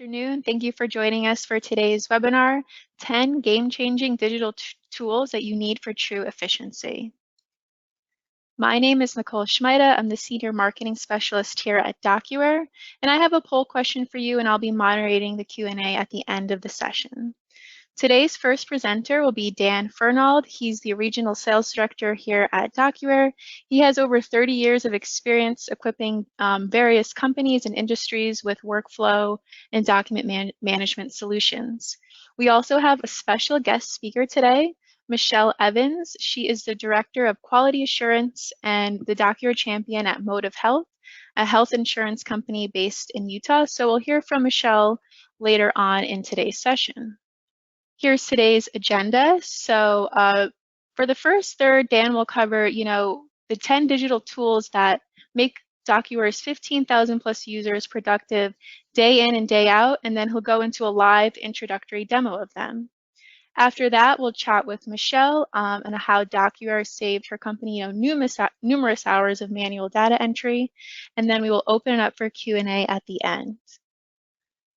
afternoon. Thank you for joining us for today's webinar, 10 Game-Changing Digital Tools that you need for true efficiency. My name is Nicole Schmeida. I'm the Senior Marketing Specialist here at DocuWare, and I have a poll question for you, and I'll be moderating the Q&A at the end of the session. Today's first presenter will be Dan Fernald. He's the Regional Sales Director here at DocuWare. He has over 30 years of experience equipping various companies and industries with workflow and document management solutions. We also have a special guest speaker today, Michelle Evans. She is the Director of Quality Assurance and the DocuWare Champion at MotivHealth, a health insurance company based in Utah. So we'll hear from Michelle later on in today's session. Here's today's agenda. So for the first third, Dan will cover, the 10 digital tools that make DocuWare's 15,000 plus users productive day in and day out, and then he'll go into a live introductory demo of them. After that, we'll chat with Michelle and how DocuWare saved her company, numerous hours of manual data entry, and then we will open it up for Q&A at the end.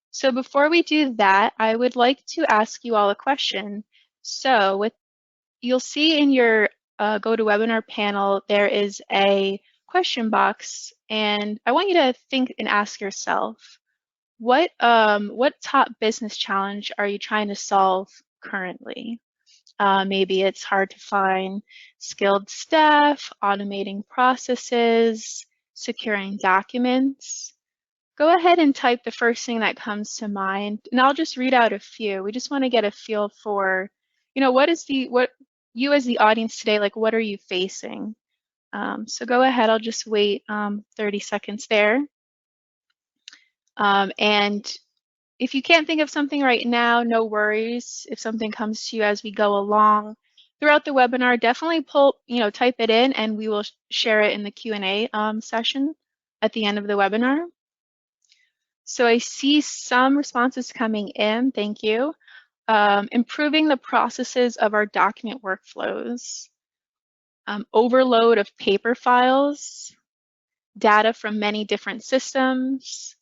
So before we do that, I would like to ask you all a question. So you'll see in your GoToWebinar panel, there is a question box, and I want you to think and ask yourself, what top business challenge are you trying to solve currently? Maybe it's hard to find skilled staff, automating processes, securing documents. Go ahead and type the first thing that comes to mind, and I'll just read out a few. We just want to get a feel for, what you as the audience today, like, what are you facing? So go ahead, I'll just wait 30 seconds there. And if you can't think of something right now, no worries. If something comes to you as we go along throughout the webinar, definitely type it in, and we will share it in the Q&A session at the end of the webinar. So I see some responses coming in, thank you. Improving the processes of our document workflows, overload of paper files, data from many different systems,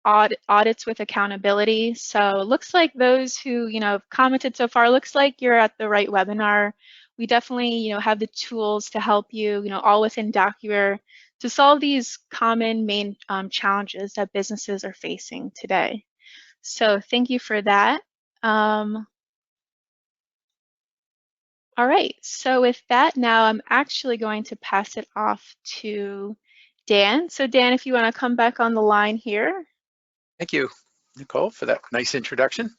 audits with accountability. So it looks like those who have commented so far, looks like you're at the right webinar. We definitely have the tools to help you, all within DocuWare, to solve these common main challenges that businesses are facing today. So thank you for that. All right, so with that, now I'm actually going to pass it off to Dan. So Dan, if you want to come back on the line here. Thank you, Nicole, for that nice introduction.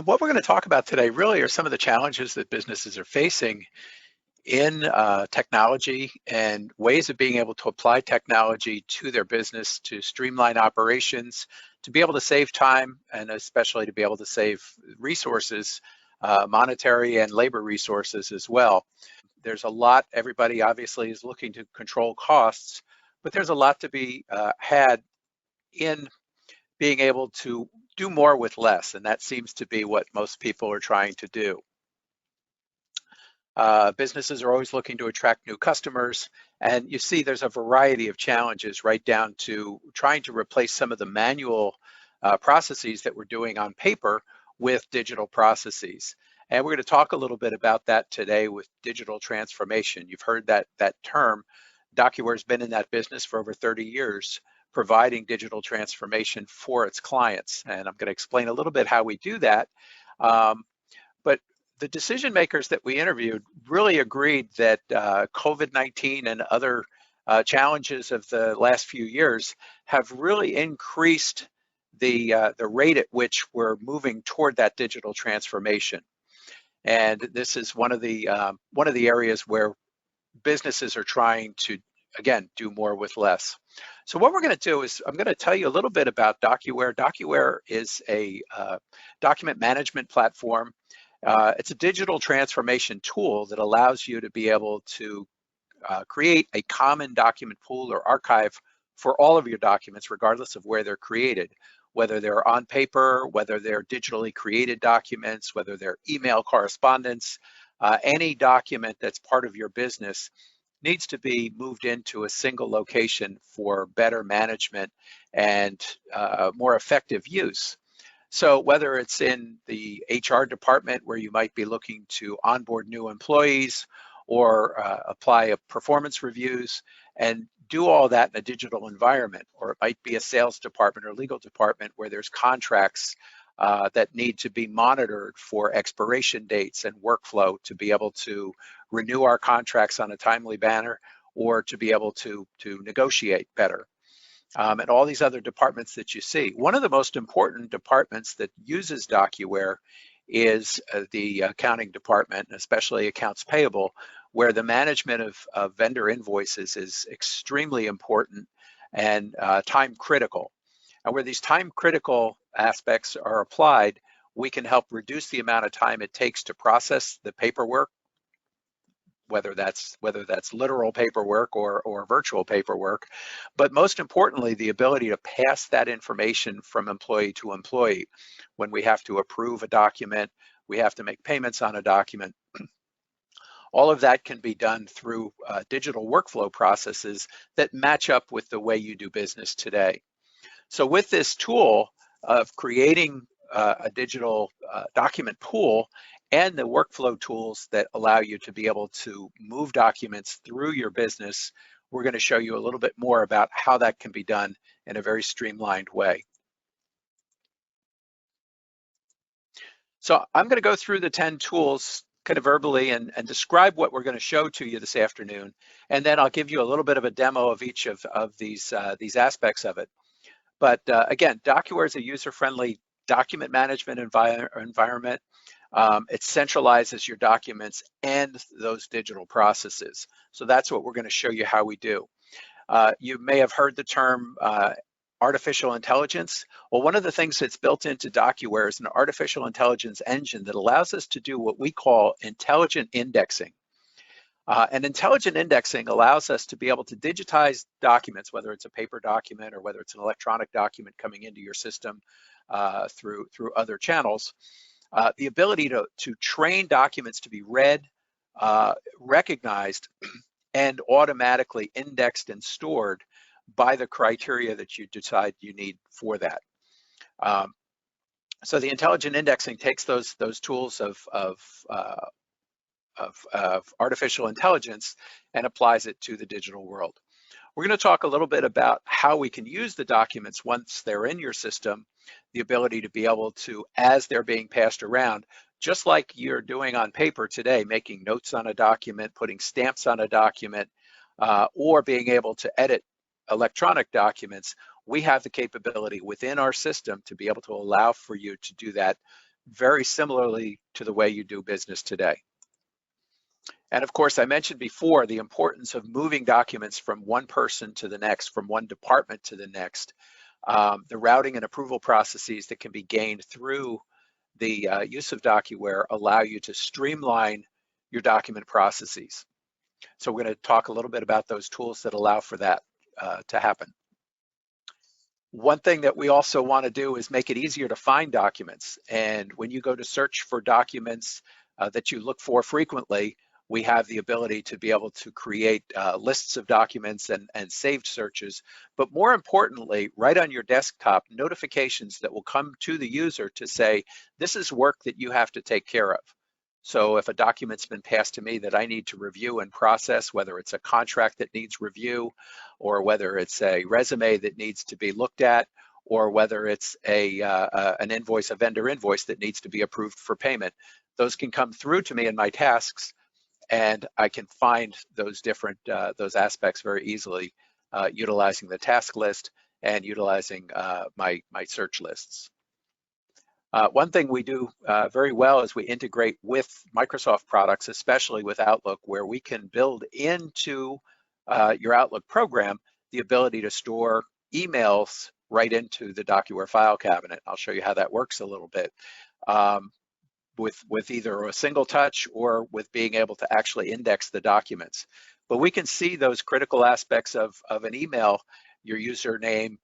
What we're going to talk about today really are some of the challenges that businesses are facing in technology and ways of being able to apply technology to their business to streamline operations, to be able to save time, and especially to be able to save resources, monetary and labor resources as well. There's a lot, everybody obviously is looking to control costs, but there's a lot to be had in being able to do more with less, and that seems to be what most people are trying to do. Businesses are always looking to attract new customers, and you see there's a variety of challenges right down to trying to replace some of the manual processes that we're doing on paper with digital processes. And we're going to talk a little bit about that today with digital transformation. You've heard that term. DocuWare's been in that business for over 30 years, providing digital transformation for its clients. And I'm going to explain a little bit how we do that. But the decision makers that we interviewed really agreed that COVID-19 and other challenges of the last few years have really increased the rate at which we're moving toward that digital transformation. And this is one of the areas where businesses are trying to, again, do more with less. So what we're going to do is I'm going to tell you a little bit about DocuWare. DocuWare is a document management platform. It's a digital transformation tool that allows you to be able to create a common document pool or archive for all of your documents, regardless of where they're created, whether they're on paper, whether they're digitally created documents, whether they're email correspondence, any document that's part of your business needs to be moved into a single location for better management and more effective use. So whether it's in the HR department where you might be looking to onboard new employees or apply a performance reviews and do all that in a digital environment, or it might be a sales department or legal department where there's contracts that need to be monitored for expiration dates and workflow to be able to renew our contracts on a timely manner or to be able to negotiate better. And all these other departments that you see. One of the most important departments that uses DocuWare is the accounting department, especially accounts payable, where the management of vendor invoices is extremely important and time critical. And where these time critical aspects are applied, we can help reduce the amount of time it takes to process the paperwork, whether that's literal paperwork or virtual paperwork, but most importantly, the ability to pass that information from employee to employee. When we have to approve a document, we have to make payments on a document. All of that can be done through digital workflow processes that match up with the way you do business today. So with this tool of creating a digital document pool and the workflow tools that allow you to be able to move documents through your business, we're going to show you a little bit more about how that can be done in a very streamlined way. So I'm going to go through the 10 tools kind of verbally and describe what we're going to show to you this afternoon. And then I'll give you a little bit of a demo of each of these aspects of it. But again, DocuWare is a user-friendly document management environment. It centralizes your documents and those digital processes. So that's what we're going to show you how we do. You may have heard the term artificial intelligence. Well, one of the things that's built into DocuWare is an artificial intelligence engine that allows us to do what we call intelligent indexing. And intelligent indexing allows us to be able to digitize documents, whether it's a paper document or whether it's an electronic document coming into your system through other channels. The ability to train documents to be read, recognized, and automatically indexed and stored by the criteria that you decide you need for that. So the intelligent indexing takes those tools of artificial intelligence and applies it to the digital world. We're going to talk a little bit about how we can use the documents once they're in your system, the ability to be able to, as they're being passed around, just like you're doing on paper today, making notes on a document, putting stamps on a document, or being able to edit electronic documents, we have the capability within our system to be able to allow for you to do that very similarly to the way you do business today. And of course, I mentioned before the importance of moving documents from one person to the next, from one department to the next. The routing and approval processes that can be gained through the use of DocuWare allow you to streamline your document processes. So we're going to talk a little bit about those tools that allow for that to happen. One thing that we also want to do is make it easier to find documents. And when you go to search for documents that you look for frequently, we have the ability to be able to create lists of documents and saved searches, but more importantly, right on your desktop, notifications that will come to the user to say, this is work that you have to take care of. So if a document's been passed to me that I need to review and process, whether it's a contract that needs review, or whether it's a resume that needs to be looked at, or whether it's an invoice, a vendor invoice that needs to be approved for payment, those can come through to me in my tasks, and I can find those different those aspects very easily utilizing the task list and utilizing my search lists. One thing we do very well is we integrate with Microsoft products, especially with Outlook, where we can build into your Outlook program the ability to store emails right into the DocuWare file cabinet. I'll show you how that works a little bit. With either a single touch or with being able to actually index the documents. But we can see those critical aspects of an email, your username,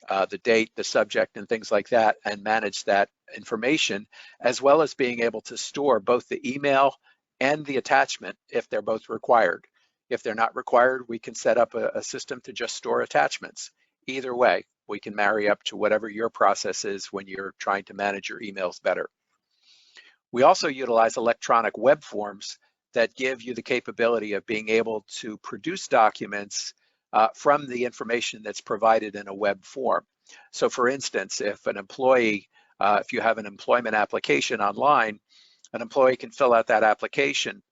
the date, the subject, and things like that, and manage that information, as well as being able to store both the email and the attachment if they're both required. If they're not required, we can set up a system to just store attachments. Either way, we can marry up to whatever your process is when you're trying to manage your emails better. We also utilize electronic web forms that give you the capability of being able to produce documents from the information that's provided in a web form. So for instance, if an employee, if you have an employment application online, an employee can fill out that application,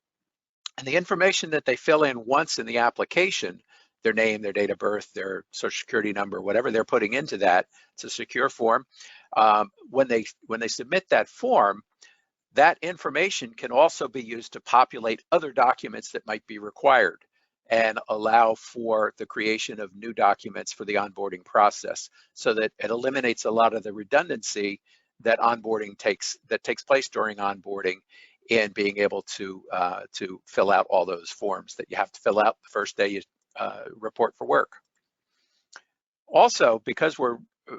and the information that they fill in once in the application, their name, their date of birth, their social security number, whatever they're putting into that, it's a secure form. When they submit that form, that information can also be used to populate other documents that might be required and allow for the creation of new documents for the onboarding process, so that it eliminates a lot of the redundancy that takes place during onboarding, in being able to fill out all those forms that you have to fill out the first day you report for work. Also, because we're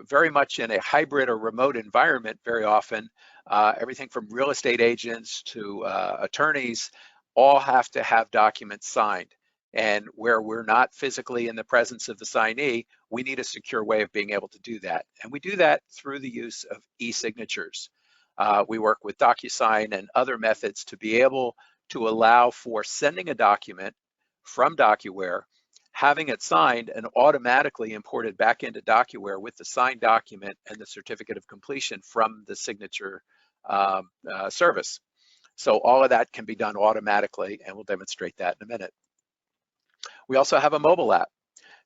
very much in a hybrid or remote environment very often, everything from real estate agents to attorneys all have to have documents signed. And where we're not physically in the presence of the signee, we need a secure way of being able to do that. And we do that through the use of e-signatures. We work with DocuSign and other methods to be able to allow for sending a document from DocuWare, having it signed and automatically imported back into DocuWare with the signed document and the certificate of completion from the signature service. So all of that can be done automatically, and we'll demonstrate that in a minute. We also have a mobile app.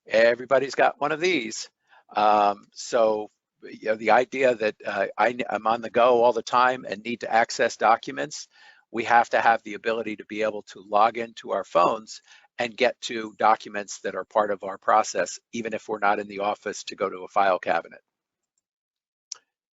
Everybody's got one of these. So you know, the idea that I'm on the go all the time and need to access documents, we have to have the ability to be able to log into our phones and get to documents that are part of our process, even if we're not in the office to go to a file cabinet.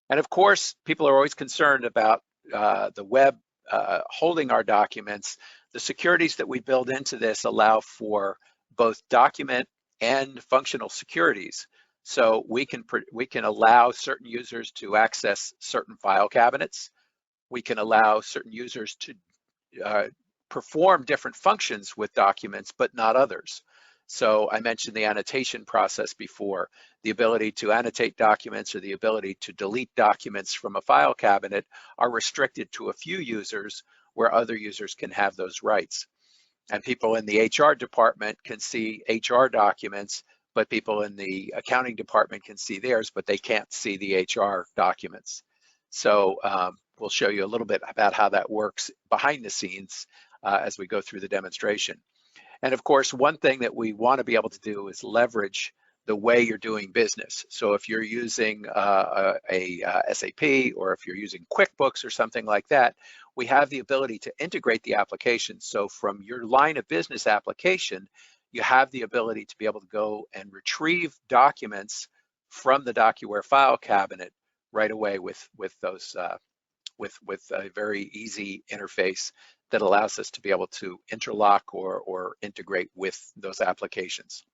And of course, people are always concerned about the web holding our documents. The securities that we build into this allow for both document and functional securities. So we can allow certain users to access certain file cabinets. We can allow certain users to perform different functions with documents, but not others. So I mentioned the annotation process before. The ability to annotate documents or the ability to delete documents from a file cabinet are restricted to a few users, where other users can have those rights. And people in the HR department can see HR documents, but people in the accounting department can see theirs, but they can't see the HR documents. So we'll show you a little bit about how that works behind the scenes as we go through the demonstration. And of course, one thing that we want to be able to do is leverage the way you're doing business. So if you're using SAP, or if you're using QuickBooks or something like that, we have the ability to integrate the application. So from your line of business application, you have the ability to be able to go and retrieve documents from the DocuWare file cabinet right away with those with a very easy interface that allows us to be able to interlock or integrate with those applications.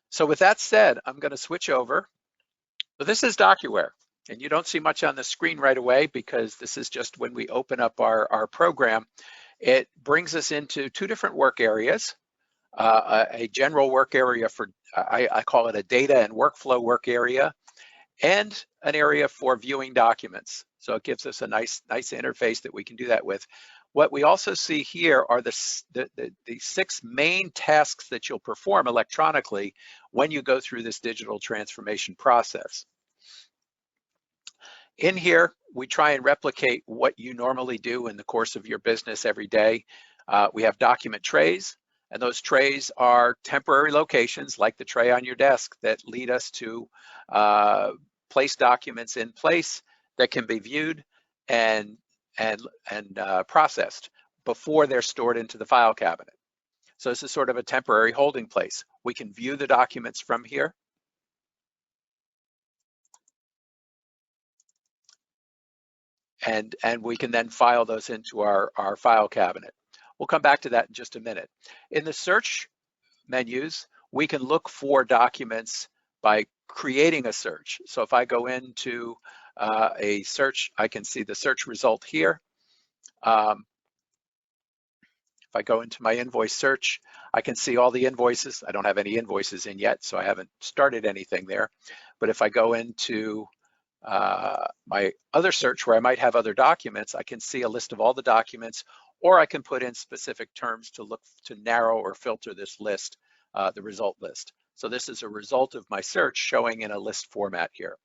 So with that said, I'm going to switch over. So this is DocuWare, and you don't see much on the screen right away because this is just when we open up our program. It brings us into two different work areas. A general work area for, I call it a data and workflow work area, and an area for viewing documents. So it gives us a nice interface that we can do that with. What we also see here are the 6 main tasks that you'll perform electronically when you go through this digital transformation process. In here, we try and replicate what you normally do in the course of your business every day. We have document trays, and those trays are temporary locations like the tray on your desk that lead us to place documents in place that can be viewed and processed before they're stored into the file cabinet. So this is sort of a temporary holding place. We can view the documents from here. And we can then file those into our file cabinet. We'll come back to that in just a minute. In the search menus, we can look for documents by creating a search. So if I go into a search, I can see the search result here. If If I go into my invoice search, I can see all the invoices. I don't have any invoices in yet, so I haven't started anything there. But if I go into my other search where I might have other documents, I can see a list of all the documents, or I can put in specific terms to look to narrow or filter this list, the result list. So this is a result of my search showing in a list format here.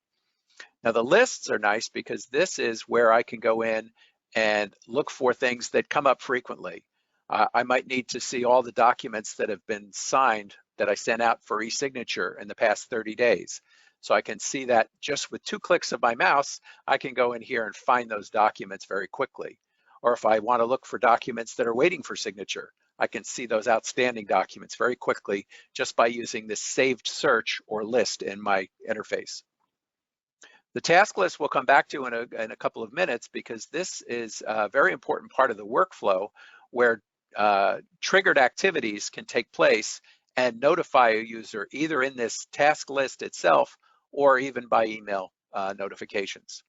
Now the lists are nice because this is where I can go in and look for things that come up frequently. I might need to see all the documents that have been signed that I sent out for e-signature in the past 30 days. So I can see that just with 2 clicks of my mouse, I can go in here and find those documents very quickly. Or if I want to look for documents that are waiting for signature, I can see those outstanding documents very quickly just by using this saved search or list in my interface. The task list we'll come back to in a couple of minutes because this is a very important part of the workflow where triggered activities can take place and notify a user either in this task list itself or even by email notifications.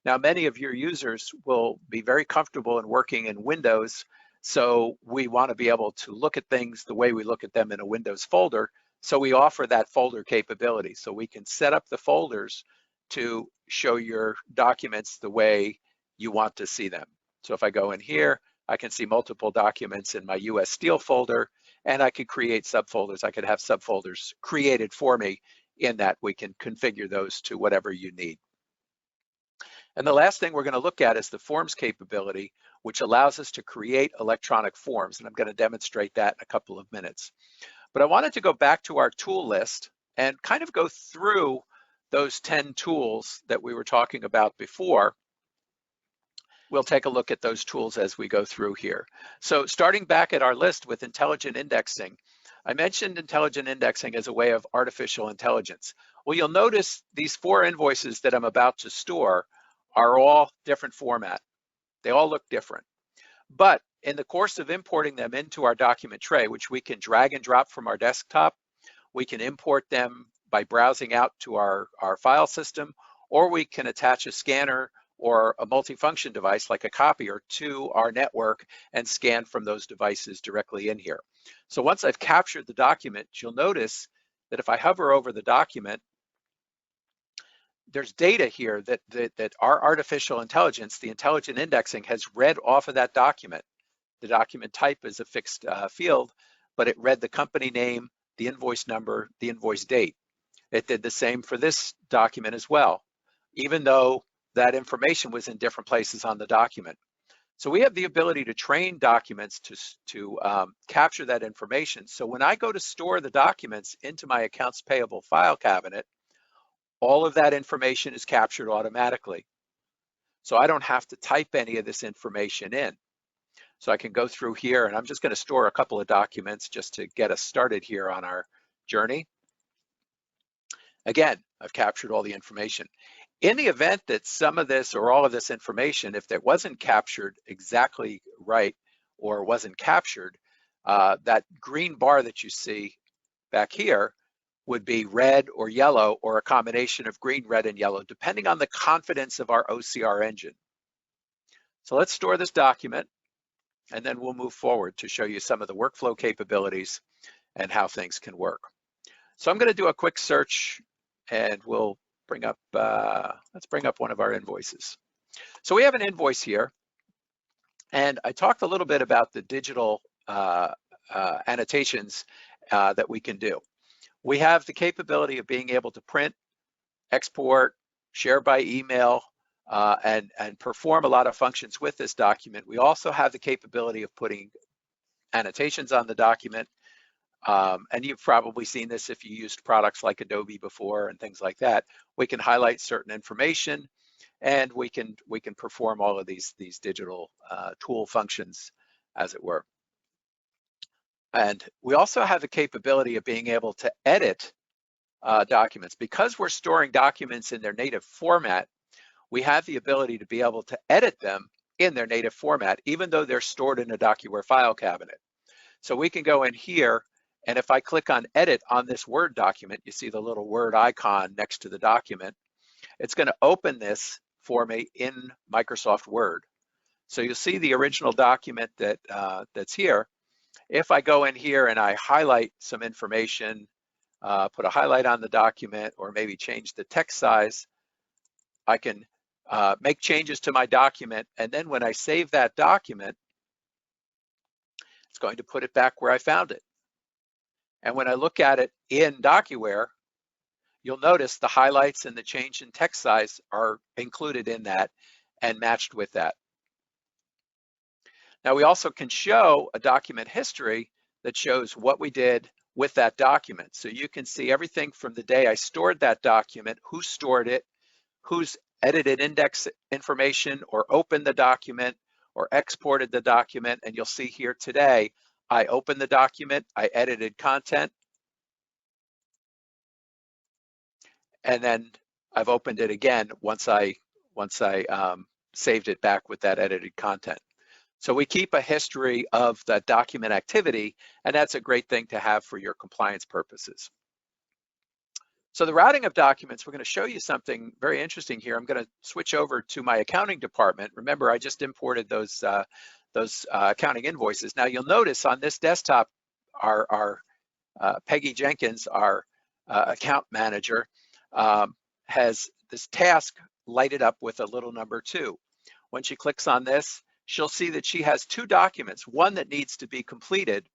Now, many of your users will be very comfortable in working in Windows, so we want to be able to look at things the way we look at them in a Windows folder. So we offer that folder capability. So we can set up the folders to show your documents the way you want to see them. So if I go in here, I can see multiple documents in my US Steel folder, and I could create subfolders. I could have subfolders created for me in that. We can configure those to whatever you need. And the last thing we're going to look at is the forms capability, which allows us to create electronic forms. And I'm going to demonstrate that in a couple of minutes. But I wanted to go back to our tool list and kind of go through those 10 tools that we were talking about before. We'll take a look at those tools as we go through here. So starting back at our list with intelligent indexing, I mentioned intelligent indexing as a way of artificial intelligence. Well, you'll notice these 4 invoices that I'm about to store are all different format. They all look different. But in the course of importing them into our document tray, which we can drag and drop from our desktop, we can import them by browsing out to our file system, or we can attach a scanner or a multifunction device like a copier to our network and scan from those devices directly in here. So once I've captured the document, you'll notice that if I hover over the document, there's data here that our artificial intelligence, the intelligent indexing, has read off of that document. The document type is a fixed field, but it read the company name, the invoice number, the invoice date. It did the same for this document as well, even though that information was in different places on the document. So we have the ability to train documents to capture that information. So when I go to store the documents into my accounts payable file cabinet, all of that information is captured automatically. So I don't have to type any of this information in. So I can go through here, and I'm just going to store a couple of documents just to get us started here on our journey. Again, I've captured all the information. In the event that some of this or all of this information, if it wasn't captured exactly right or wasn't captured, that green bar that you see back here would be red or yellow or a combination of green, red, and yellow, depending on the confidence of our OCR engine. So let's store this document, and then we'll move forward to show you some of the workflow capabilities and how things can work. So I'm going to do a quick search, and we'll bring up, let's bring up one of our invoices. So we have an invoice here, and I talked a little bit about the digital annotations that we can do. We have the capability of being able to print, export, share by email, and perform a lot of functions with this document. We also have the capability of putting annotations on the document. And you've probably seen this if you used products like Adobe before and things like that. We can highlight certain information, and we can perform all of these digital tool functions, as it were. And we also have the capability of being able to edit documents. Because we're storing documents in their native format, we have the ability to be able to edit them in their native format, even though they're stored in a DocuWare file cabinet. So we can go in here, and if I click on edit on this Word document, you see the little Word icon next to the document. It's going to open this for me in Microsoft Word. So you'll see the original document that's here. If I go in here and I highlight some information, put a highlight on the document, or maybe change the text size, I can make changes to my document, and then when I save that document, it's going to put it back where I found it. And when I look at it in DocuWare, you'll notice the highlights and the change in text size are included in that and matched with that. Now we also can show a document history that shows what we did with that document. So you can see everything from the day I stored that document, who stored it, who's edited index information or opened the document or exported the document. And you'll see here today, I opened the document, I edited content, and then I've opened it again once I saved it back with that edited content. So we keep a history of that document activity, and that's a great thing to have for your compliance purposes. So the routing of documents, we're going to show you something very interesting here. I'm going to switch over to my accounting department. Remember, I just imported those accounting invoices. Now you'll notice on this desktop, our Peggy Jenkins, our account manager, has this task lighted up with a little number 2. When she clicks on this, she'll see that she has 2 documents, one that needs to be completed.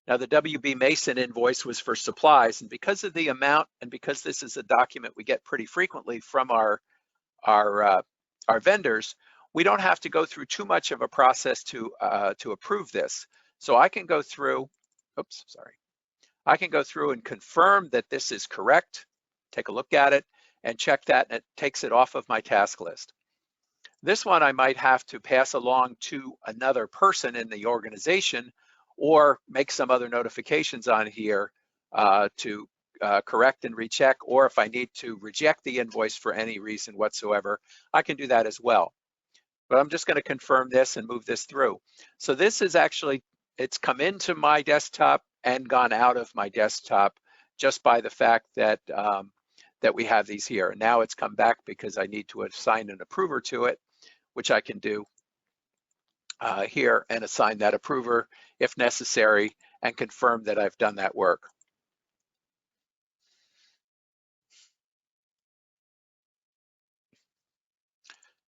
Now the WB Mason invoice was for supplies, and because of the amount and because this is a document we get pretty frequently from our vendors, we don't have to go through too much of a process to approve this. So I can go through, I can go through and confirm that this is correct, take a look at it, and check that, and it takes it off of my task list. This one I might have to pass along to another person in the organization or make some other notifications on here to correct and recheck, or if I need to reject the invoice for any reason whatsoever, I can do that as well. But I'm just going to confirm this and move this through. So this is actually, it's come into my desktop and gone out of my desktop just by the fact that that we have these here. And now it's come back because I need to assign an approver to it, which I can do here and assign that approver if necessary and confirm that I've done that work.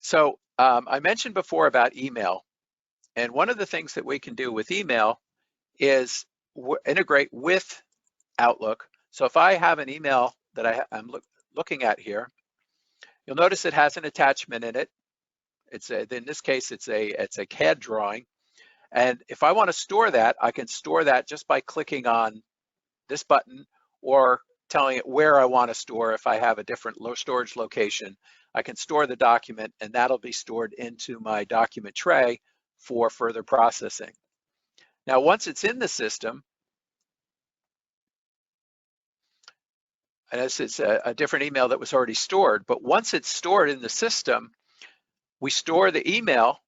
So I mentioned before about email, and one of the things that we can do with email is integrate with Outlook. So if I have an email that I'm looking at here, you'll notice it has an attachment in it. In this case, it's a CAD drawing. And if I want to store that, I can store that just by clicking on this button or telling it where I want to store. If I have a different low storage location, I can store the document, and that'll be stored into my document tray for further processing. Now, once it's in the system, and this is a different email that was already stored, but once it's stored in the system, we store the email,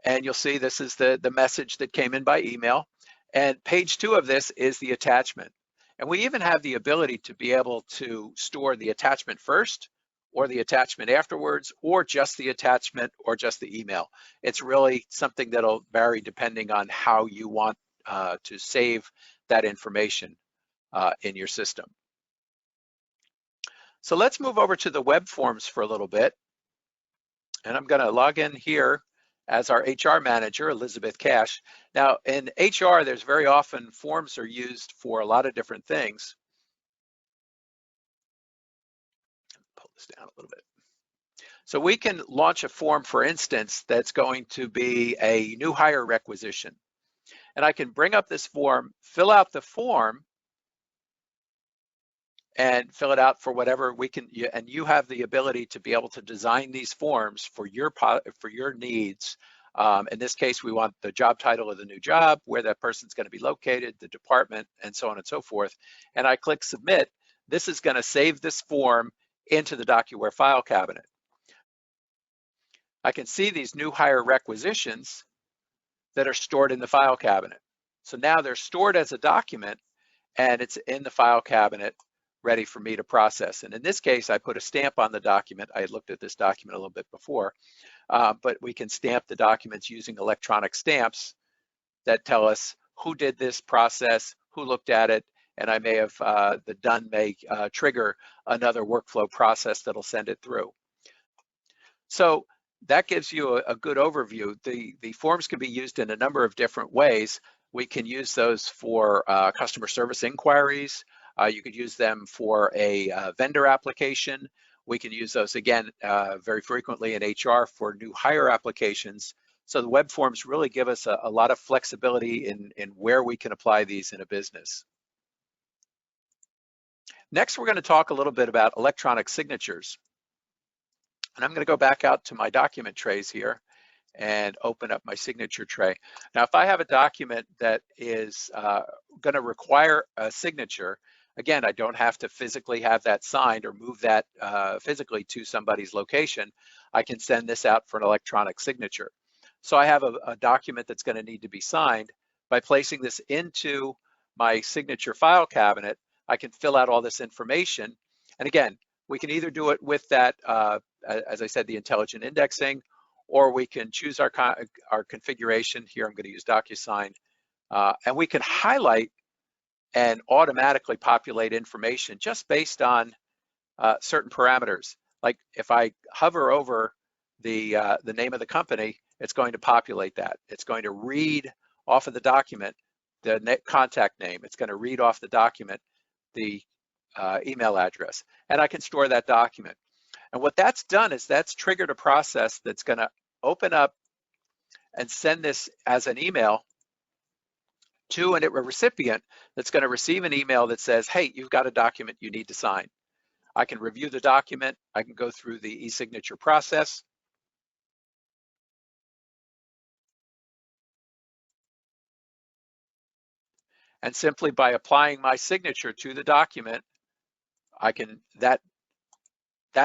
and you'll see this is the message that came in by email. And page 2 of this is the attachment. And we even have the ability to be able to store the attachment first, or the attachment afterwards, or just the attachment, or just the email. It's really something that'll vary depending on how you want to save that information in your system. So let's move over to the web forms for a little bit. And I'm gonna log in here as our HR manager, Elizabeth Cash. Now in HR, there's very often forms are used for a lot of different things. Pull this down a little bit. So we can launch a form, for instance, that's going to be a new hire requisition. And I can bring up this form, fill out the form, and fill it out for whatever we can, and you have the ability to be able to design these forms for your needs. In this case, we want the job title of the new job, where that person's going to be located, the department, and so on and so forth. And I click submit. This is going to save this form into the DocuWare file cabinet. I can see these new hire requisitions that are stored in the file cabinet. So now they're stored as a document, and it's in the file cabinet ready for me to process. And in this case, I put a stamp on the document. I had looked at this document a little bit before, but we can stamp the documents using electronic stamps that tell us who did this process, who looked at it, and I may have, the done may trigger another workflow process that'll send it through. So that gives you a good overview. The forms can be used in a number of different ways. We can use those for customer service inquiries. You could use them for a vendor application. We can use those again very frequently in HR for new hire applications. So the web forms really give us a lot of flexibility in where we can apply these in a business. Next, we're going to talk a little bit about electronic signatures. And I'm going to go back out to my document trays here and open up my signature tray. Now, if I have a document that is going to require a signature, again, I don't have to physically have that signed or move that physically to somebody's location. I can send this out for an electronic signature. So I have a document that's going to need to be signed. By placing this into my signature file cabinet, I can fill out all this information. And again, we can either do it with that, as I said, the intelligent indexing, or we can choose our configuration. Here I'm going to use DocuSign, and we can highlight and automatically populate information just based on certain parameters. Like if I hover over the name of the company, it's going to populate that. It's going to read off of the document the contact name. It's going to read off the document the email address, and I can store that document. And what that's done is that's triggered a process that's going to open up and send this as an email to a recipient that's going to receive an email that says, hey, you've got a document you need to sign. I can review the document. I can go through the e-signature process. And simply by applying my signature to the document, I can that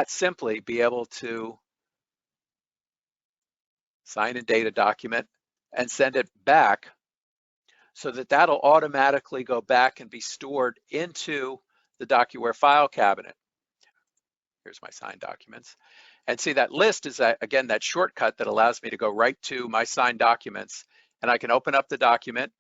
simply be able to sign and date a document and send it back so that that'll automatically go back and be stored into the DocuWare file cabinet. Here's my signed documents. And see, that list is, again, that shortcut that allows me to go right to my signed documents, and I can open up the document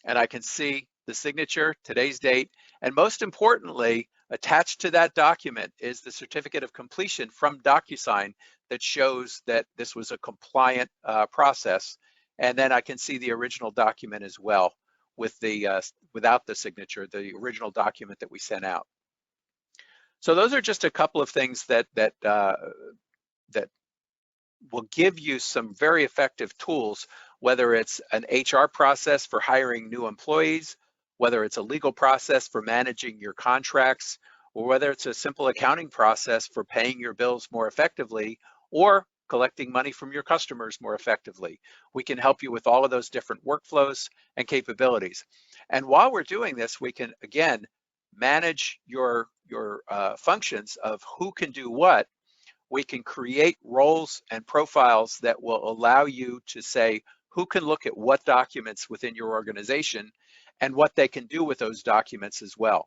and I can see the signature, today's date, and most importantly, attached to that document is the certificate of completion from DocuSign that shows that this was a compliant process. And then I can see the original document as well with the without the signature, the original document that we sent out. So those are just a couple of things that will give you some very effective tools, whether it's an HR process for hiring new employees, whether it's a legal process for managing your contracts, or whether it's a simple accounting process for paying your bills more effectively or collecting money from your customers more effectively. We can help you with all of those different workflows and capabilities. And while we're doing this, we can, again, manage your functions of who can do what. We can create roles and profiles that will allow you to say who can look at what documents within your organization and what they can do with those documents as well.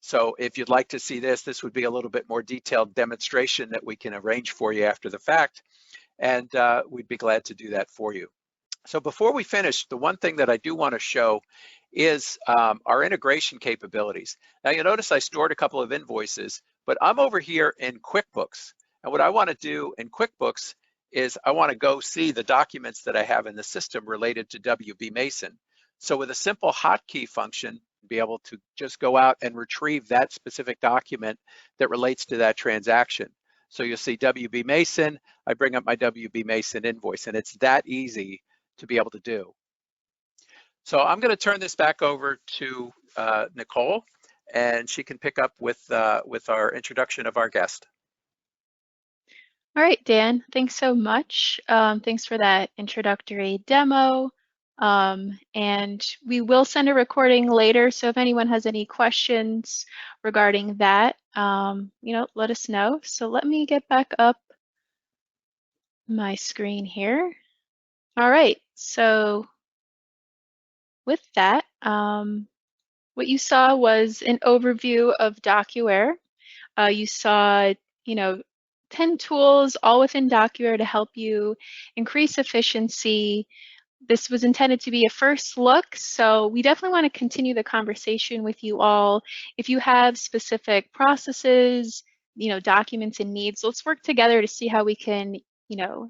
So if you'd like to see this would be a little bit more detailed demonstration that we can arrange for you after the fact, and we'd be glad to do that for you. So before we finish, the one thing that I do want to show is our integration capabilities. Now you'll notice I stored a couple of invoices, but I'm over here in QuickBooks. And what I want to do in QuickBooks is I want to go see the documents that I have in the system related to WB Mason. So with a simple hotkey function, be able to just go out and retrieve that specific document that relates to that transaction. So you'll see WB Mason, I bring up my WB Mason invoice, and it's that easy to be able to do. So I'm going to turn this back over to Nicole, and she can pick up with our introduction of our guest. All right, Dan, thanks so much. Thanks for that introductory demo. And we will send a recording later, so if anyone has any questions regarding that, let us know. So let me get back up my screen here. All right, so with that, What you saw was an overview of DocuWare. You saw, you know, 10 tools all within DocuWare to help you increase efficiency. This was intended to be a first look, so we definitely want to continue the conversation with you all. If you have specific processes, documents and needs, let's work together to see how we can,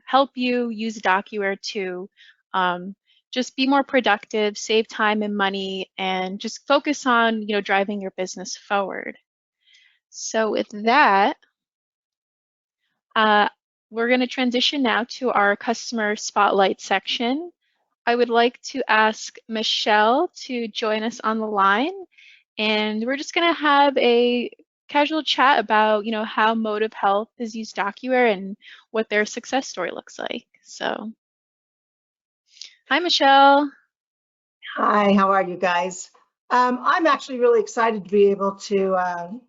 help you use DocuWare to um, just be more productive, save time and money, and just focus on, driving your business forward. So with that, uh, we're going to transition now to our customer spotlight section. I would like to ask Michelle to join us on the line, and we're just going to have a casual chat about, how MotivHealth has used DocuWare and what their success story looks like. So, hi, Michelle. Hi, how are you guys? I'm actually really excited to be able to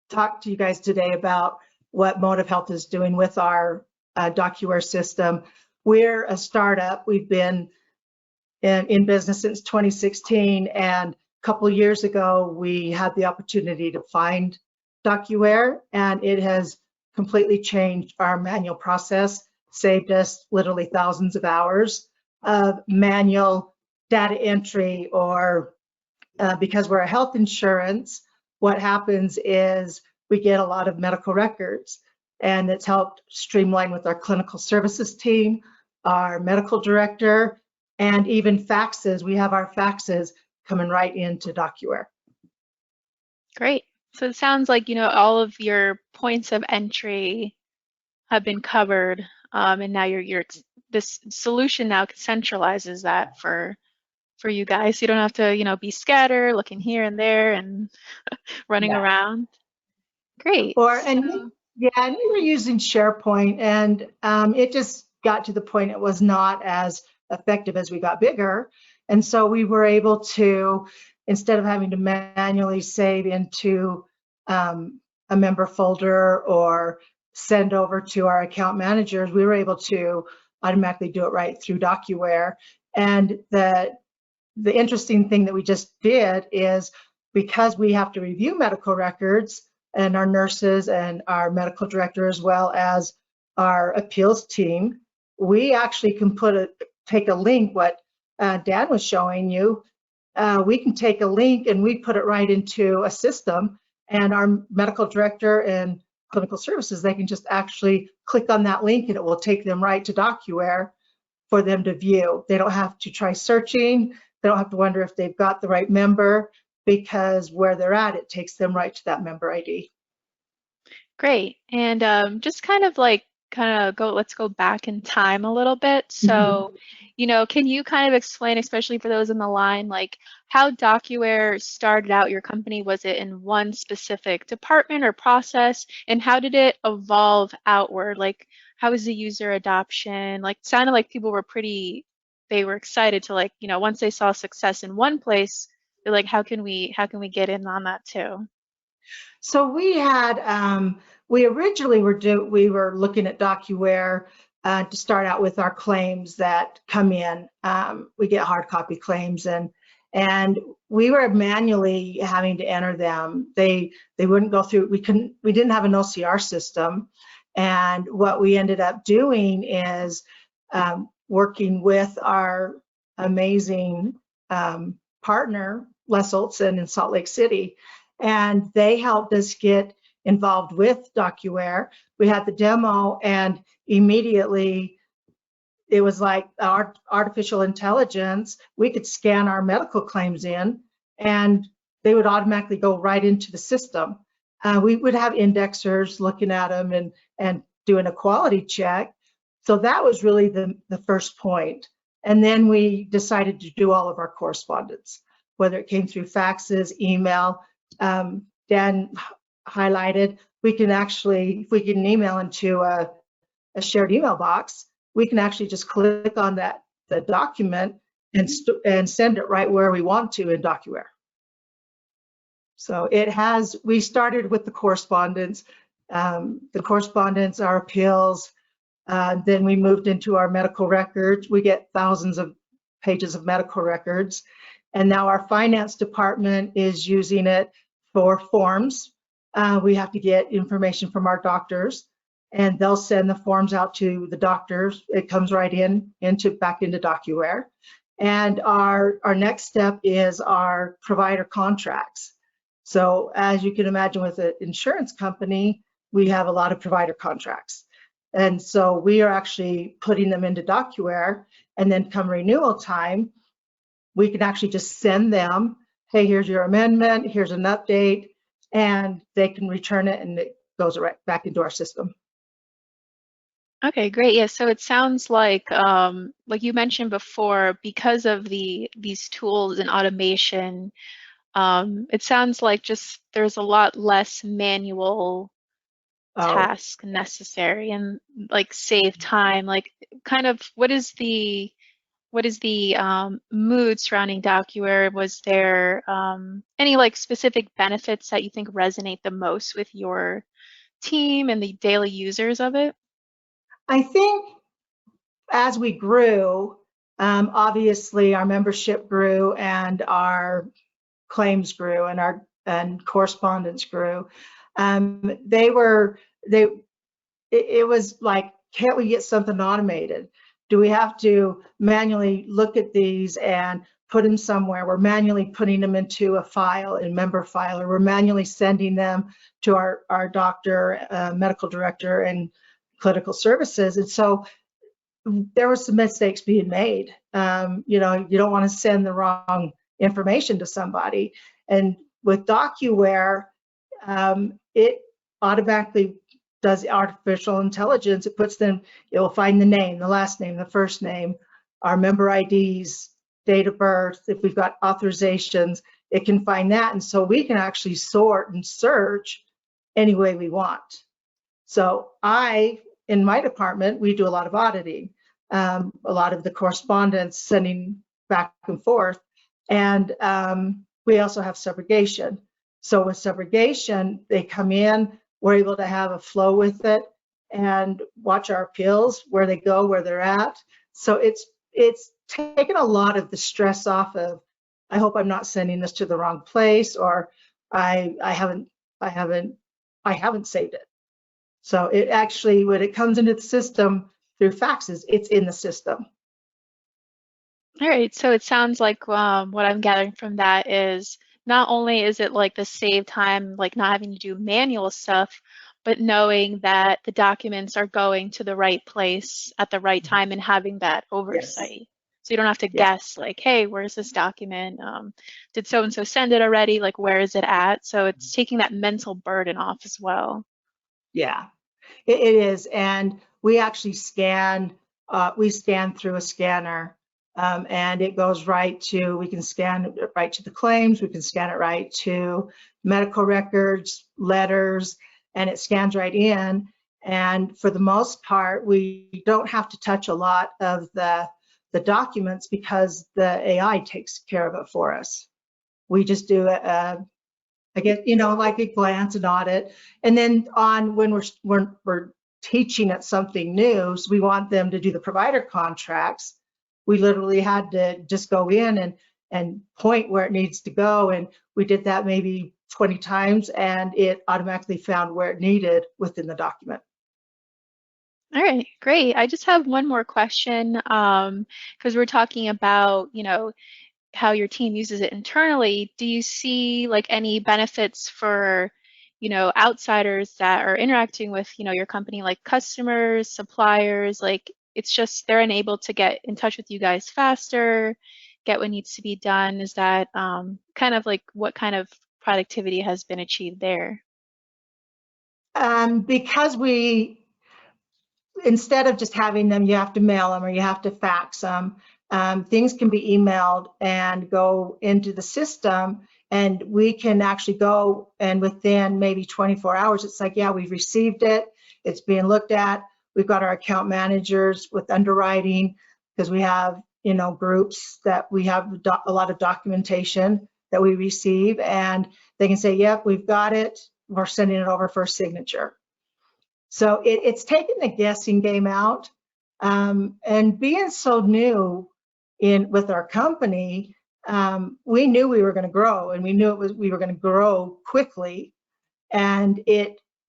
talk to you guys today about what MotivHealth is doing with our DocuWare system. We're a startup. We've been in business since 2016, and a couple of years ago, we had the opportunity to find DocuWare, and it has completely changed our manual process, saved us literally thousands of hours of manual data entry, or because we're a health insurance, what happens is we get a lot of medical records, and it's helped streamline with our clinical services team, our medical director, and even faxes. We have our faxes coming right into DocuWare. Great. So it sounds like, all of your points of entry have been covered, and now this solution now centralizes that for you guys. You don't have to, be scattered, looking here and there and running Yeah. around. Great. And we were using SharePoint, and it just got to the point it was not as effective as we got bigger. And so we were able to, instead of having to manually save into a member folder or send over to our account managers, we were able to automatically do it right through DocuWare. And the interesting thing that we just did is, because we have to review medical records, and our nurses and our medical director, as well as our appeals team, we actually can take a link, what Dan was showing you. We can take a link and we put it right into a system, and our medical director and clinical services, they can just actually click on that link and it will take them right to DocuWare for them to view. They don't have to try searching. They don't have to wonder if they've got the right member, because where they're at, it takes them right to that member ID. Great. And just let's go back in time a little bit. Mhm. So, can you kind of explain, especially for those on the line, like how DocuWare started out your company? Was it in one specific department or process? And how did it evolve outward? Like, how was the user adoption? Like, sounded like people were they were excited to, like, once they saw success in one place, they're like, how can we get in on that too? So we originally we were looking at DocuWare to start out with our claims that come in. We get hard copy claims, and we were manually having to enter them. They wouldn't go through. We didn't have an OCR system, and what we ended up doing is working with our amazing partner, Les Olson in Salt Lake City, and they helped us get involved with DocuWare. We had the demo, and immediately it was like our artificial intelligence. We could scan our medical claims in, and they would automatically go right into the system. We would have indexers looking at them and doing a quality check. So that was really the first point. And then we decided to do all of our correspondence, whether it came through faxes, email. Dan highlighted, we can actually, if we get an email into a shared email box, we can actually just click on the document and send it right where we want to in DocuWare. So we started with the correspondence, our appeals, then we moved into our medical records. We get thousands of pages of medical records. And now our finance department is using it for forms. We have to get information from our doctors, and they'll send the forms out to the doctors. It comes right back into DocuWare. And our next step is our provider contracts. So as you can imagine, with an insurance company, we have a lot of provider contracts. And so we are actually putting them into DocuWare, and then come renewal time, we can actually just send them, hey, here's your amendment, here's an update, and they can return it, and it goes right back into our system. Okay, great. Yeah, so it sounds like you mentioned before, because of these tools and automation, it sounds like just there's a lot less manual Oh, task necessary and like save time. Like, kind of what is the mood surrounding DocuWare? Was there any like specific benefits that you think resonate the most with your team and the daily users of it? I think as we grew, obviously our membership grew, and our claims grew, and our correspondence grew. It was like, can't we get something automated? Do we have to manually look at these and put them somewhere? We're manually putting them into a file, in member file, or we're manually sending them to our doctor, medical director, and clinical services. And so there were some mistakes being made. You don't want to send the wrong information to somebody. And with DocuWare, it automatically does artificial intelligence. It will find the name, the last name, the first name, our member IDs, date of birth. If we've got authorizations, it can find that. And so we can actually sort and search any way we want. So in my department, we do a lot of auditing, a lot of the correspondence sending back and forth. And we also have subrogation. So with subrogation, they come in, we're able to have a flow with it and watch our appeals, where they go, where they're at. So it's taken a lot of the stress off of, I hope I'm not sending this to the wrong place, or I haven't saved it. So it actually, when it comes into the system through faxes, it's in the system. All right, so it sounds like what I'm gathering from that is not only is it like the save time, like not having to do manual stuff, but knowing that the documents are going to the right place at the right time and having that Yes. oversight. So you don't have to Yeah. guess like, hey, where's this document? Did so and so send it already? Like, where is it at? So it's taking that mental burden off as well. Yeah, it is. And we actually we scan through a scanner, and it goes we can scan it right to the claims, we can scan it right to medical records, letters, and it scans right in. And for the most part, we don't have to touch a lot of the documents, because the AI takes care of it for us. We just do I guess, like a glance, an audit. And then when we're teaching it something new, so we want them to do the provider contracts, we literally had to just go in and point where it needs to go. And we did that maybe 20 times, and it automatically found where it needed within the document. All right, great. I just have one more question because we're talking about, how your team uses it internally. Do you see like any benefits for, outsiders that are interacting with, your company, like customers, suppliers? Like it's just they're unable to get in touch with you guys faster, get what needs to be done. Is that kind of like what kind of productivity has been achieved there? Because instead of just having them, you have to mail them or you have to fax them. Things can be emailed and go into the system, and we can actually go, and within maybe 24 hours, it's like, yeah, we've received it. It's being looked at. We've got our account managers with underwriting, because we have, groups that we have a lot of documentation that we receive, and they can say, yep, we've got it. We're sending it over for a signature. So it's taken the guessing game out, and being so new with our company, we knew we were going to grow, and we knew we were going to grow quickly. And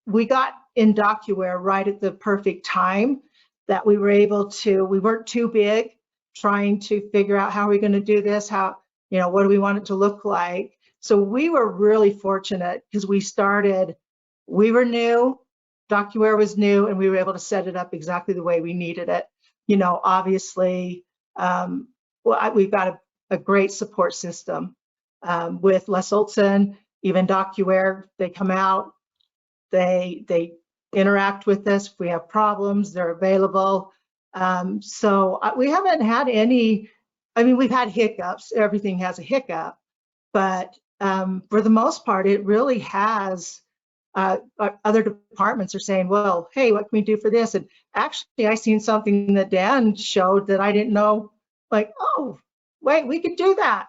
we got in DocuWare right at the perfect time that we were able to, we weren't too big, trying to figure out how are we going to do this, how, what do we want it to look like. So we were really fortunate because we were new, DocuWare was new, and we were able to set it up exactly the way we needed it. Obviously, we've got a great support system with Les Olson, even DocuWare. They come out, they interact with us. If we have problems, they're available. So we haven't had any, we've had hiccups. Everything has a hiccup, but for the most part, it really has. Other departments are saying, well, hey, what can we do for this? And actually, I seen something that Dan showed that I didn't know, like, oh, wait, we could do that.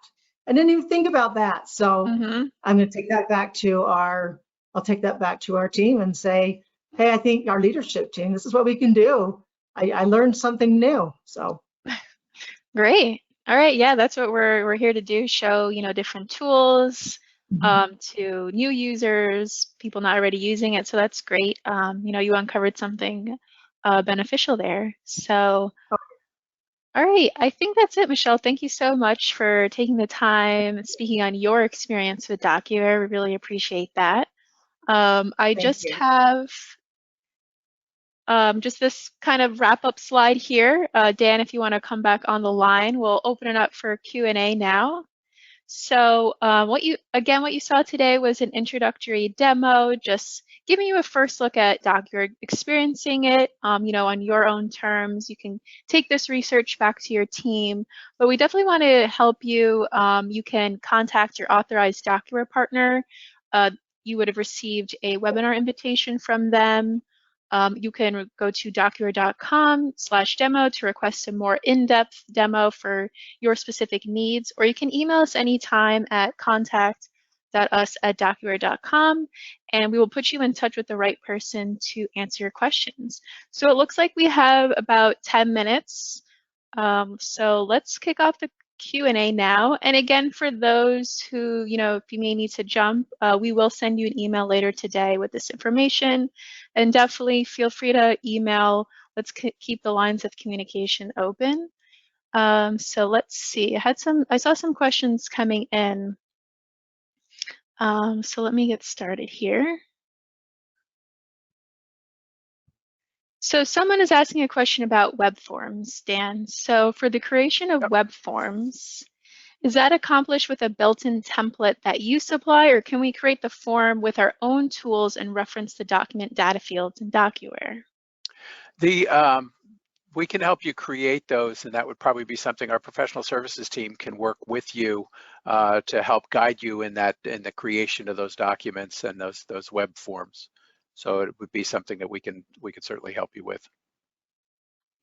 I didn't even think about that. So I'm going to take that back to I'll take that back to our team and say, hey, I think our leadership team, this is what we can do. I learned something new. So Great. All right. Yeah, that's what we're here to do. Show, different tools to new users, people not already using it. So that's great. You uncovered something beneficial there. So, all right. I think that's it, Michelle. Thank you so much for taking the time and speaking on your experience with DocuWare. We really appreciate that. I thank just you. have just this kind of wrap-up slide here. Dan, if you want to come back on the line, we'll open it up for Q&A now. So what you saw today was an introductory demo, just giving you a first look at DocuWare, experiencing it, on your own terms. You can take this research back to your team, but we definitely want to help you. You can contact your authorized DocuWare partner. You would have received a webinar invitation from them. You can go to docuware.com/demo to request a more in-depth demo for your specific needs, or you can email us anytime at contact.us@docuware.com, and we will put you in touch with the right person to answer your questions. So it looks like we have about 10 minutes. So let's kick off the Q&A now. And again, for those who, if you may need to jump, we will send you an email later today with this information. And definitely feel free to email. Let's keep the lines of communication open. So let's see. I saw some questions coming in. So let me get started here. So someone is asking a question about web forms, Dan. So for the creation of web forms, is that accomplished with a built-in template that you supply, or can we create the form with our own tools and reference the document data fields in DocuWare? We can help you create those, and that would probably be something our professional services team can work with you to help guide you in the creation of those documents and those web forms. So it would be something that we can certainly help you with.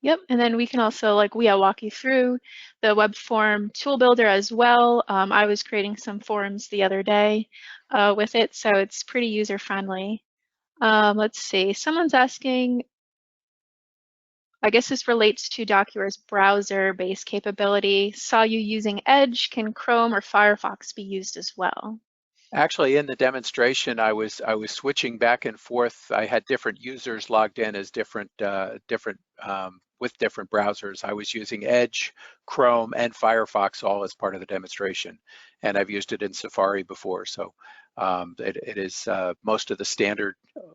Yep, and then we can also walk you through the web form tool builder as well. I was creating some forms the other day with it, so it's pretty user friendly. Let's see, someone's asking, I guess this relates to DocuWare's browser-based capability. Saw you using Edge. Can Chrome or Firefox be used as well? Actually, in the demonstration, I was switching back and forth. I had different users logged in as different with different browsers. I was using Edge, Chrome, and Firefox all as part of the demonstration, and I've used it in Safari before. So it is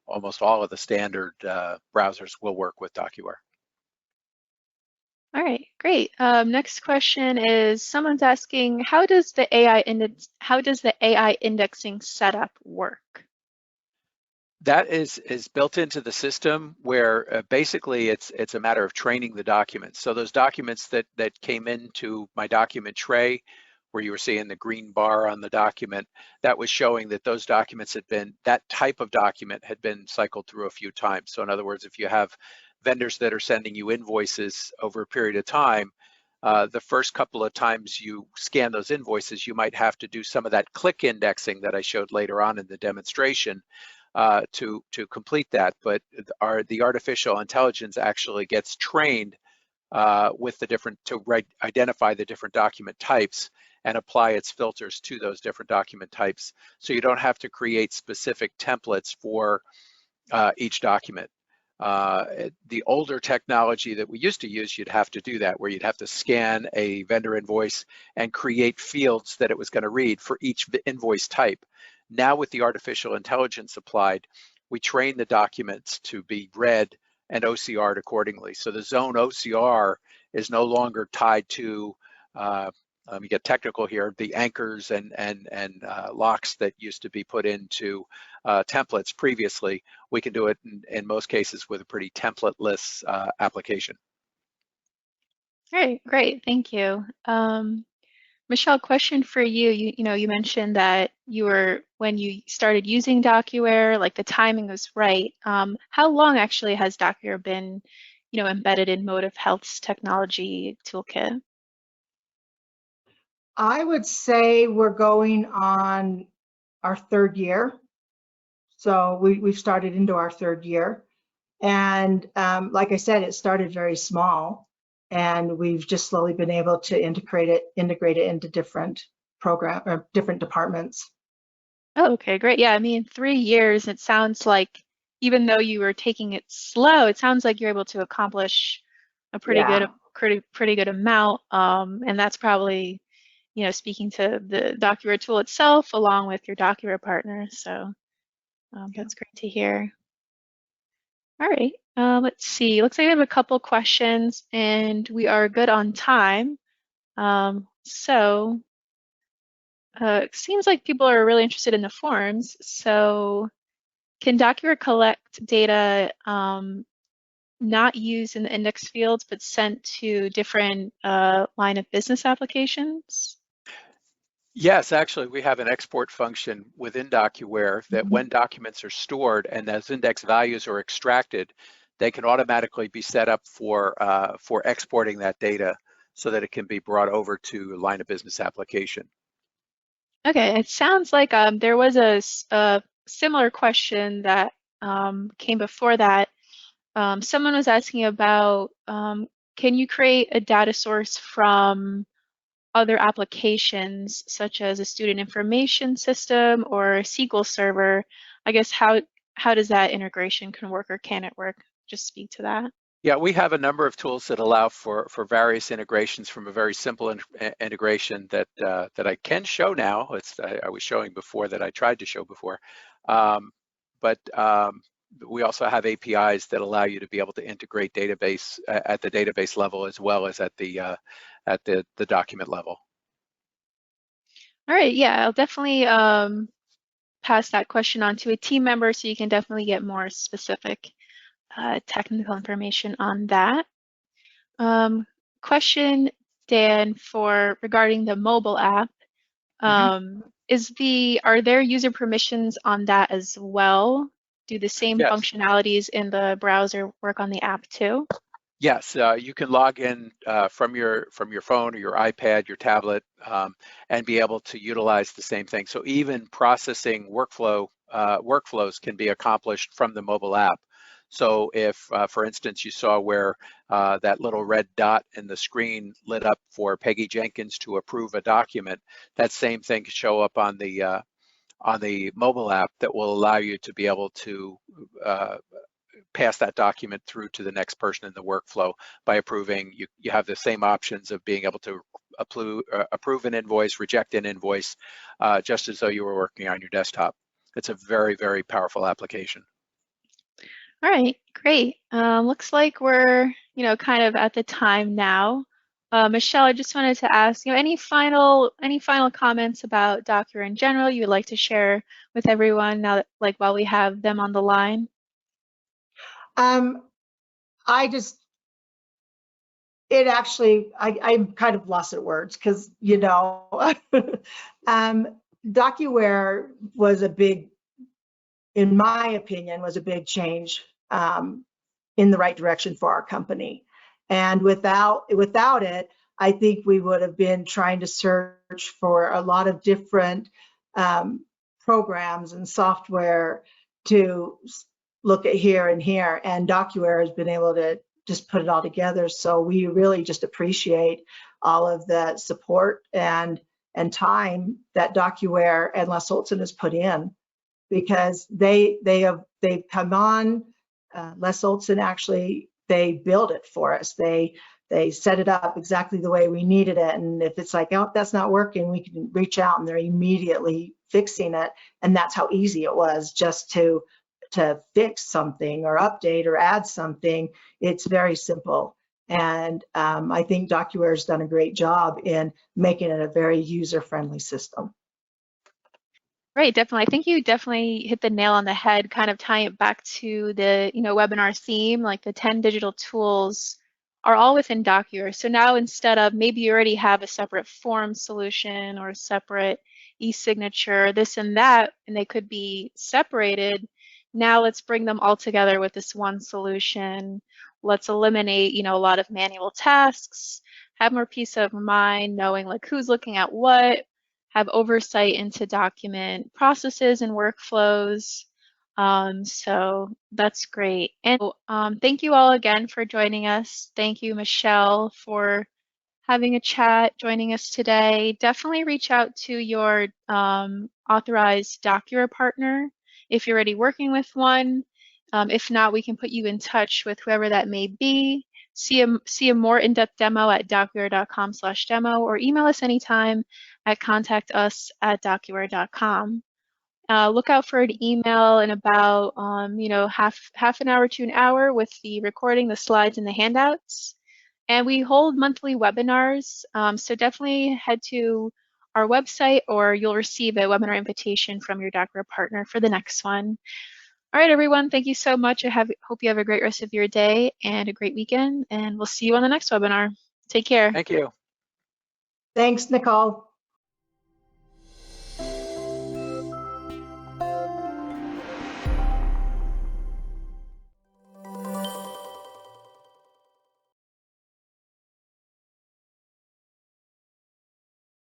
almost all of the standard browsers will work with DocuWare. All right, great. Next question is someone's asking, how does the AI indexing setup work? That is built into the system where basically it's a matter of training the documents. So those documents that came into my document tray, where you were seeing the green bar on the document, that was showing that those documents that type of document had been cycled through a few times. So in other words, if you have vendors that are sending you invoices over a period of time, the first couple of times you scan those invoices, you might have to do some of that click indexing that I showed later on in the demonstration to complete that. But the artificial intelligence actually gets trained with the to identify the different document types, and apply its filters to those different document types. So you don't have to create specific templates for each document. The older technology that we used to use, you'd have to do that, where you'd have to scan a vendor invoice and create fields that it was going to read for each invoice type. Now with the artificial intelligence applied, we train the documents to be read and OCR'd accordingly. So the zone OCR is no longer tied to, let me get technical here, the anchors and locks that used to be put into templates previously. We can do it in most cases with a pretty templateless application. Great, thank you. Michelle, question for you. You mentioned that when you started using DocuWare, like the timing was right. How long actually has DocuWare been, embedded in MotivHealth's technology toolkit? I would say we're going on our third year. So we've started into our third year. And like I said, it started very small, and we've just slowly been able to integrate it into different different departments. Oh, okay, great. Yeah, I mean, 3 years, it sounds like even though you were taking it slow, it sounds like you're able to accomplish a Yeah. pretty good amount. And that's probably, speaking to the DocuWare tool itself along with your DocuWare partner. So that's great to hear. All right, let's see. Looks like we have a couple questions and we are good on time. It seems like people are really interested in the forms. So can DocuWare collect data not used in the index fields, but sent to different line of business applications? Yes, actually, we have an export function within DocuWare that when documents are stored and those index values are extracted, they can automatically be set up for exporting that data so that it can be brought over to a line of business application. Okay, it sounds like there was a similar question that came before that. Someone was asking about, can you create a data source from other applications, such as a student information system or a SQL server? I guess how does that integration can work, or can it work? Just speak to that. Yeah, we have a number of tools that allow for various integrations, from a very simple integration that I can show now. I was showing before that I tried to show before, but we also have APIs that allow you to be able to integrate database at the database level as well as at the document level. All right, yeah, I'll definitely pass that question on to a team member so you can definitely get more specific technical information on that. Question, Dan, for regarding the mobile app. Are there user permissions on that as well? Do the same Yes. functionalities in the browser work on the app too? Yes, you can log in from your phone or your iPad, your tablet, and be able to utilize the same thing. So even processing workflows can be accomplished from the mobile app. So if, for instance, you saw where that little red dot in the screen lit up for Peggy Jenkins to approve a document, that same thing can show up on the mobile app that will allow you to be able to pass that document through to the next person in the workflow by approving. You have the same options of being able to approve an invoice, reject an invoice, just as though you were working on your desktop. It's a very, very powerful application. All right, great. Looks like we're, kind of at the time now. Michelle, I just wanted to ask, any final comments about DocuWare in general you would like to share with everyone now that, while we have them on the line? I'm kind of lost at words because, DocuWare was in my opinion, was a big change in the right direction for our company. And without it, I think we would have been trying to search for a lot of different programs and software to look at here and here. And DocuWare has been able to just put it all together. So we really just appreciate all of the support and and time that DocuWare and Les Olson has put in, because they've come on. Les Olson actually, they build it for us. They set it up exactly the way we needed it. And if it's like, oh, that's not working, we can reach out and they're immediately fixing it. And that's how easy it was just to fix something or update or add something. It's very simple. And I think DocuWare has done a great job in making it a very user-friendly system. Right, definitely. I think you definitely hit the nail on the head, kind of tying it back to the, webinar theme, like the 10 digital tools are all within DocuWare. So now instead of maybe you already have a separate form solution or a separate e-signature, this and that, and they could be separated. Now let's bring them all together with this one solution. Let's eliminate, a lot of manual tasks, have more peace of mind, knowing like who's looking at what, have oversight into document processes and workflows. So that's great. And thank you all again for joining us. Thank you, Michelle, for having a chat, joining us today. Definitely reach out to your authorized DocuWare partner if you're already working with one. If not, we can put you in touch with whoever that may be. See a more in-depth demo at docuware.com/demo, or email us anytime at contactus@docuware.com. Look out for an email in about half an hour to an hour with the recording, the slides, and the handouts. And we hold monthly webinars, so definitely head to our website or you'll receive a webinar invitation from your DocuWare partner for the next one. All right, everyone, thank you so much. Hope you have a great rest of your day and a great weekend, and we'll see you on the next webinar. Take care. Thank you. Thanks, Nicole.